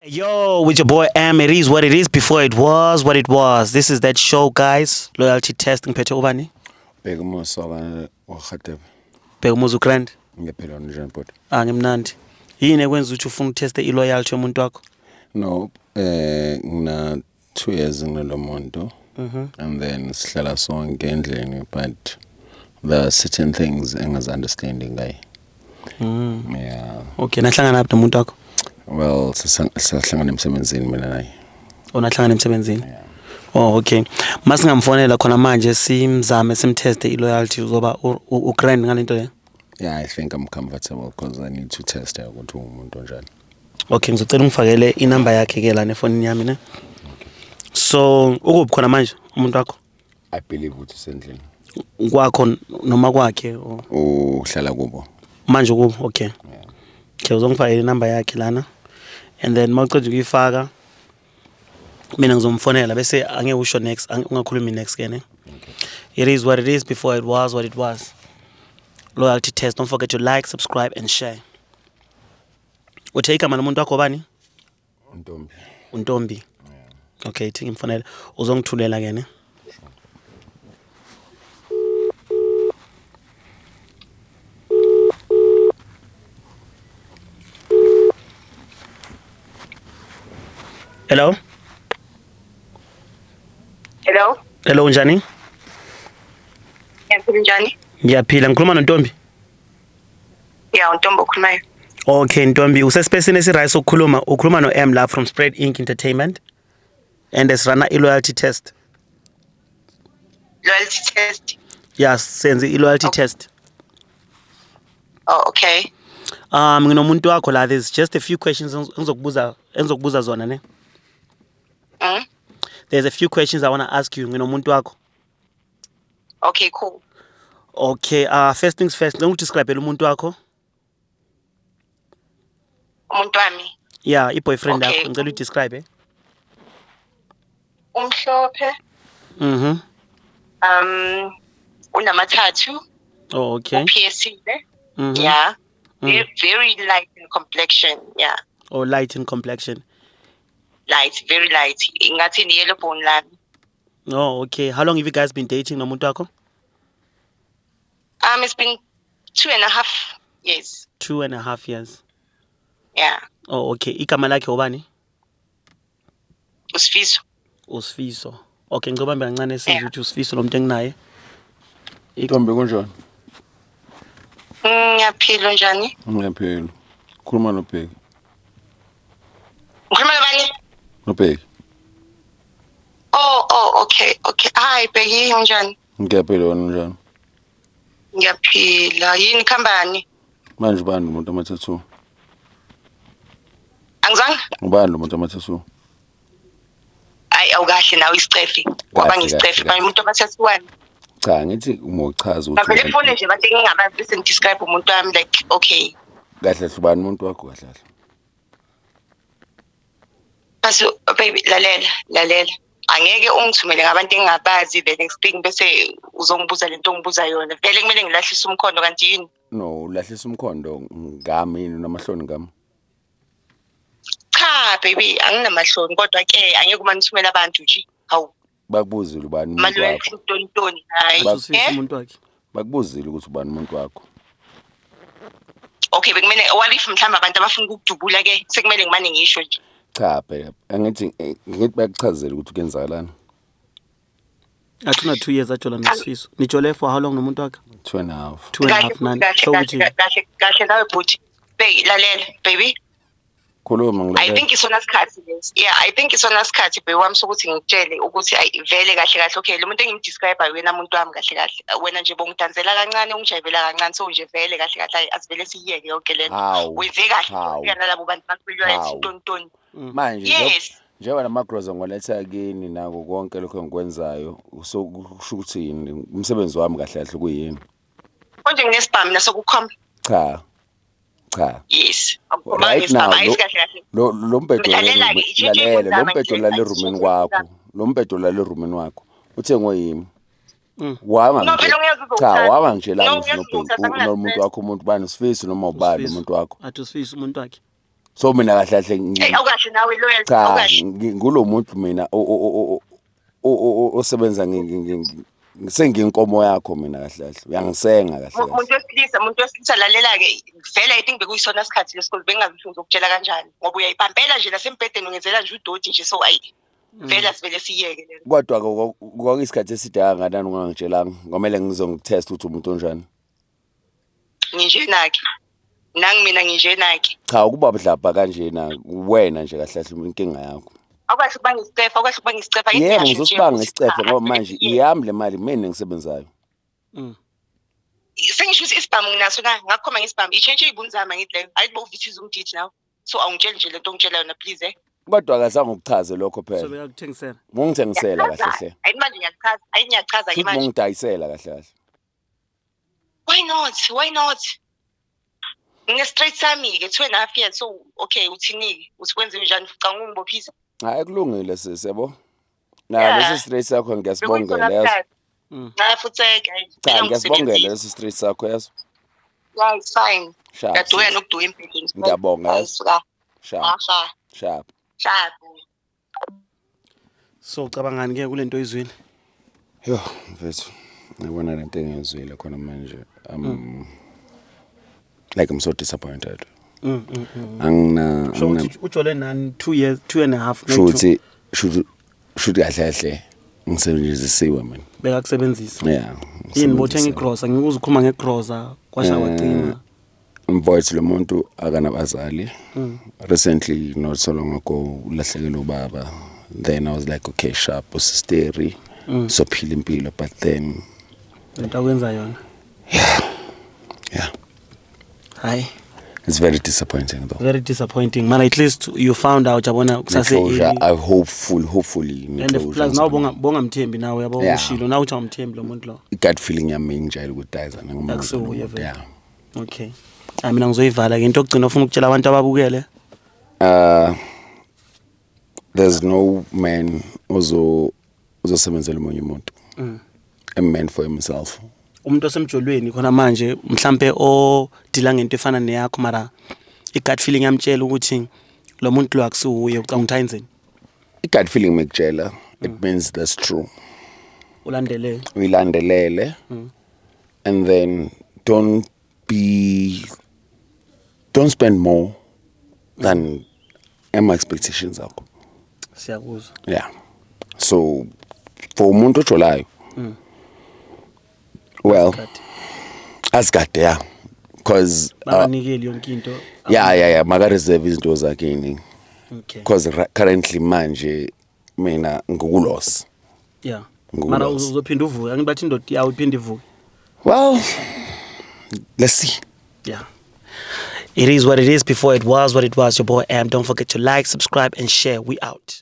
Yo, with your boy Am, it is what it is before it was what it was. This is that show, guys. Loyalty testing, Pete Ubani. Bheka uMosaba waKhatebe. Bheka umuzi uGrand. Ngiyaphila njani bhuti? Ngimnandi. Yini ekwenza ukuthi ufuna ukutesta i-loyalty yomuntu wakho? No, ngina 2 years ngalo muntu. And then sihlala sonke endlini, but there are certain things engazi-understanding ngaye. Yeah. Okay, nahlangana naphi nomuntu wakho? Well, sihlangana emsebenzini mina naye. Nahlangana emsebenzini? Yeah. Oh, okay. Masingamfonela khona manje simzame simteste i-loyalty uzoba uGrand ngalento le. Yeah, I think I'm comfortable because I need to test her ukuthi umuntu onjani. Okay, ngizocela ungifakele inamba yakhe ke la nefonini yami ne. So, ukuphi khona manje umuntu wakho? I believe ukuthi usendlini. Kwakho noma kwakhe Uhlala kubo. manje kubo, okay. Yeah. Okay, uzongifakela inamba yakhe lana. And then mawuceda ukuyifaka mina ngizomfonela bese angeke usho next ungakhulumi next ke ne. Okay. It is what it is before it was what it was. Loyalty test, don't forget to like, subscribe and share. Uthe igama lomuntu wakho bani? Untombi. Untombi. Yeah. Okay, thi ngimfonela uzongithulela ke ne. Hello? Hello, Hello njani? ngiyaphila njani? Ngiyaphila, ngikhuluma noNtombi. Ya, uNtombi okhulumayo. Okay, Ntombi, usespacini esiright sokukhuluma, ukhuluma no-M la from Spread Inc Entertainment. And esirana i-loyalty test. Loyalty test. Yes, senze i-loyalty Okay. test. Oh, okay. Nginomuntu wakho la, there's just a few questions engizokubuza zona ne. Mm? There's a few questions I want to ask you nginomuntu wakho. Okay, cool. Okay, first things first, ngikudescribe umuntu wakho. Umuntu wami Yeah, i-boyfriend Okay. yakho, ngicela udescribe. umhlophe, Mhm. unamathathu, Oh, okay. uphiyesile. Mhm. Yeah. Mm. Very light in complexion. Yeah. Or light in complexion. Light, very light. Ingathi ni yellow bone lami. Oh, okay. How long have you guys been dating nomuntu wakho? It's been 2.5 years. 2.5 years. Yeah. Oh, okay. Igama lakhe ubani? Usifiso. Usifiso. Okay, ngicobamba kancane sizwe Yeah. ukuthi usifiso lo muntu enginaye. Ntombi kunjani? Ngiyaphila njani? Ngiyaphila. Khuluma noBheki. Ukhuluma nobani? noBheki. Oh, okay. Hi, Bheki, unjani? Ngiyaphila wena njani? Ngiyaphila. Yini khambani? Manje ubani umuntu ama-tattoo? Angizange? Ubani lo muntu ama-tattoo? Ayi awukahle nawe isicefe. Kwaba ngisicefe manje umuntu obathathiwani. Cha, ngithi uma uchaza ukuthi Ngavele phone nje bathi ngingabazi bese ngidescribe umuntu wami like okay. kahle ubani umuntu wakho kahle. Bese baby lalela. Angeke ungithumele ngabantu engingabazi the next thing bese uzongibuza lento ongibuza yona. Vele kumele ngilahlise umkhondo kanti yini? No, ulahlisa umkhondo ngami yini namahloni ngami. Cha baby anginamahloni kodwa ke angeke uma ngithumela abantu nje. Hawu. Bakubuzile ubani umuntu Manje wakho. utontoni hayi. Usifiso umuntu wakhe. Bakubuzile ukuthi ubani umuntu wakho. Okay bekumele what if mhlawumbe abantu abafuna ukudubula ke sekumele ngimane ngisho nje. Cha phela, angithi bakuchazele ukuthi kuyenzakalani. Athuna 2 years ajola nosifiso. Nijole for how long nomuntu wakhe? 2.5. 2.5 nani. So ukuthi Kahle nawe bhuti. Hey lalela baby. Khuluma I ngilalela. think isona sikhathi lesi. Yeah, I think isona sikhathi bewami sokuthi ngitshele ukuthi vele kahle okay lo muntu engimdescribe wena umuntu wami kahle wena nje bongidanzela kancane ungijayivela kancane so nje vele kahle asivele siyeke yonke lento. Hawu. Weve kahle Hawu. kuyana labo bantu bakhulwa Hawu. esitontoni. Manje Yes. njengoba namagroza ngoletha kini nako konke lokho engikwenzayo kusho ukuthi yini umsebenzi wami kahle kuyini. Konje nginespam nasokukhomba. Cha. Yes. Right now Kahle. lo mbhedo Lalela-ke, itshintshe lalela lo imizamo mbhedo nje, lale ayishintshe roomini wakho. Lo mbhedo lale roomini wakho. Uthengwe yimi. Wanga No, nje. phela ngeke Cha, uzowuthatha. wanga ngijelani No, ngeke uzowuthatha, nomuntu wakho umuntu bani usifiso noma ubani Usifiso. umuntu wakho. Athi usifiso umuntu wakhe. So mina kahle Hey awukahle nawe loyal cha awukahle. ngulomuntu mina osebenza sengiyinkomo yakho mina kahle uyangisenga kahle. Umuntu wesilisa lalela ke vele I think bekuyisona isikhathi lesikole bengazi ukuthi ngizokutshela kanjani ngoba uyayibhampela nje nasembedeni ungenzela nje udoti nje so ayi vele asivele siyeke lento. Kodwa kwakuyisikhathi eside kangakanani ungangitshelanga ngomele ngizongitest ukuthi umuntu onjani. Nginjenake mina nginjenake. Cha ukuba budlabha kanjena wena nje kahle inkinga yakho. Awukahle ukuba ngisicefa Yebo ngizosibanga isicefe ngoba manje iyami le mali mina engisebenzayo. Sengisho isibhamu nginaso na ngakhoma ngesibhamu ichange ibunzama ngithi leyo ayibo uvithiza umdidi nawe so awungitsheli nje lento ongitshela yona please Kodwa akazange ukuchaze lokho So phela. bekakuthengisela. Ngongithengisela kahle hle. Ayi manje ngiyachaza ke Futhi manje. ngongidayisela kahle kahle. Why not? Ngine straight sami ke 2.5 years so okay uthini uthi kwenze njani uca ngumbophisa. Hayi kulungile sisebo. Na lesi straight sakho ngiyasibongela yazi. Ngafutheka Cha ngiyasibongela lesi straight sakho yazi. Yeah it's fine. Sharp. Yaduya nokuduya empedeni. Ngiyabonga yazi. Sharp. Sharp. So cabangani ke kulento oyizwile? Yo mfethu ngibona lento engizwile khona manje like I'm so disappointed. Angina So ujole nani 2 years 2.5 should kahle ngisebenzisiwe mina. bekakusebenzisa. Yeah. Yini bothenga igrosa ngikuze ukhuluma ngegrosa kwasha waqina. Mfowethu lo muntu akanabazali. Recently not so long ago ulahlekele ubaba. Then I was like okay sharp usisteri so phila impilo but then Into akwenza yona. Yeah. Hayi. It's very disappointing though. Very disappointing. Man at least you found out yabona kusase I hopefully and plus now bonga mthembi nawe yabo ushilo now uthi amthembi lo muntu lo. gut feeling yami injalo ukuthi ayizana ngomuntu. Yeah. Okay. Mina ngizoyivala ke into ogcina ufuna ukutshela abantu ababukele. There's no man uzosebenzela umunye umuntu. A man for himself. Umuntu osemjolweni khona manje mhlambe odila ngento efana neyakho mara igut feeling yamtshela ukuthi lo muntu lo akusuye ucanga ukuthi ayenzeni. Igut feeling mekutshela it means that's true. Uyilandelele. And then don't spend more than my expectations akho. Siyakuzwa. Yeah. So for umuntu ojolayo well asikade yeah because banikele yonke into. Yeah maka reserve izinto zakhe ini. Okay. Because currently manje mina ngikuloss. Yeah. Mara uzophinda uvuka ngibathi indoda yawo iphinde ivuke. Well let's see. Yeah. It is what it is before it was what it was. Your boy Am. Don't forget to like, subscribe and share. We out.